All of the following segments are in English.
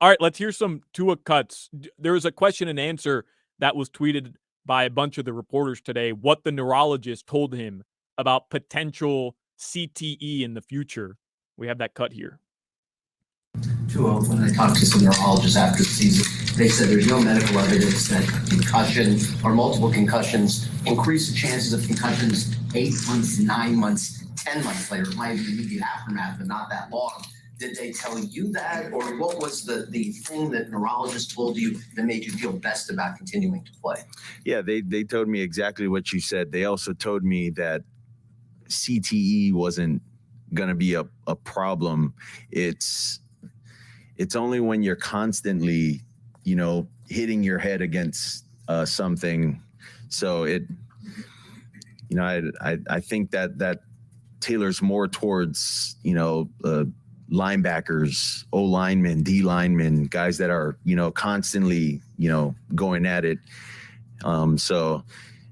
All right, let's hear some Tua cuts. There was a question and answer that was tweeted by a bunch of the reporters today, what the neurologist told him about potential CTE in the future. We have that cut here. Tua, when I talked to some neurologists after the season, they said there's no medical evidence that concussion or multiple concussions increase the chances of concussions 8 months, 9 months, 10 months later. It might even be the aftermath, but not that long. Did they tell you that, or what was the thing that neurologists told you that made you feel best about continuing to play? Yeah, they told me exactly what you said. They also told me that CTE wasn't going to be a problem. It's only when you're constantly, hitting your head against something. So I think that tailors more towards, linebackers, O linemen, D linemen, guys that are, constantly, going at it. So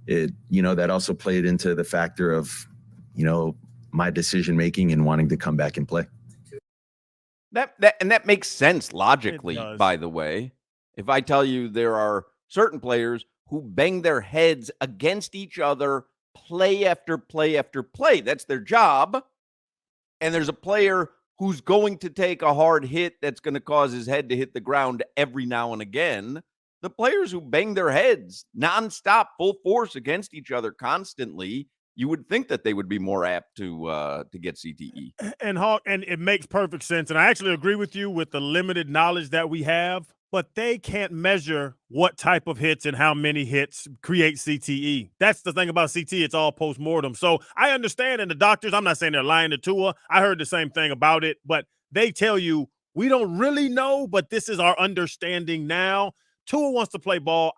that also played into the factor of, my decision making and wanting to come back and play. That makes sense logically, by the way. If I tell you there are certain players who bang their heads against each other play after play after play, that's their job. And there's a player who's going to take a hard hit that's going to cause his head to hit the ground every now and again. The players who bang their heads nonstop, full force against each other constantly, you would think that they would be more apt to get CTE. And Hawk, and it makes perfect sense. And I actually agree with you with the limited knowledge that we have, but they can't measure what type of hits and how many hits create CTE. That's the thing about CTE. It's all post-mortem. So I understand, and the doctors, I'm not saying they're lying to Tua. I heard the same thing about it, but they tell you, we don't really know, but this is our understanding now. Tua wants to play ball.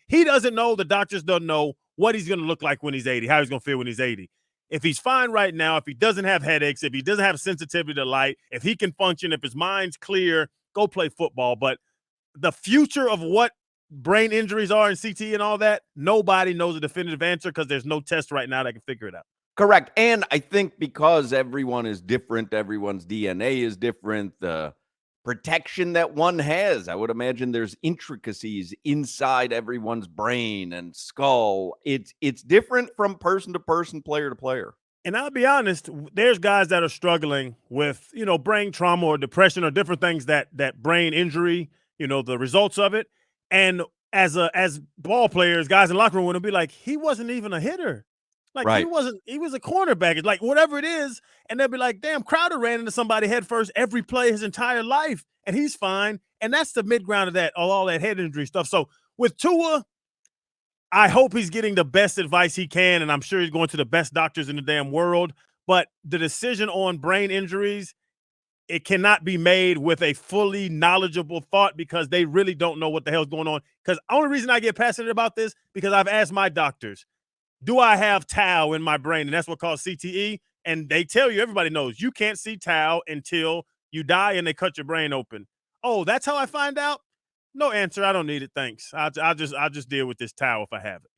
He doesn't know, the doctors don't know what he's going to look like when he's 80, how he's going to feel when he's 80. If he's fine right now, if he doesn't have headaches, if he doesn't have sensitivity to light, if he can function, if his mind's clear, go play football. But the future of what brain injuries are and CTE and all that, nobody knows a definitive answer because there's no test right now that can figure it out. Correct. And I think because everyone is different, everyone's DNA is different, the protection that one has, I would imagine there's intricacies inside everyone's brain and skull. It's different from person to person, player to player. And I'll be honest, there's guys that are struggling with, brain trauma or depression or different things that brain injury, the results of it. And as ball players, guys in the locker room would be like, he wasn't even a hitter. Like, right. he was a cornerback. It's like whatever it is. And they'll be like, damn, Crowder ran into somebody head first every play his entire life, and he's fine. And that's the mid-ground of that, all that head injury stuff. So with Tua, I hope he's getting the best advice he can, and I'm sure he's going to the best doctors in the damn world. But the decision on brain injuries, it cannot be made with a fully knowledgeable thought because they really don't know what the hell's going on. Because the only reason I get passionate about this, because I've asked my doctors, do I have tau in my brain? And that's what causes CTE. And they tell you, everybody knows, you can't see tau until you die and they cut your brain open. Oh, that's how I find out? No answer. I don't need it. Thanks. I'll just deal with this tau if I have it.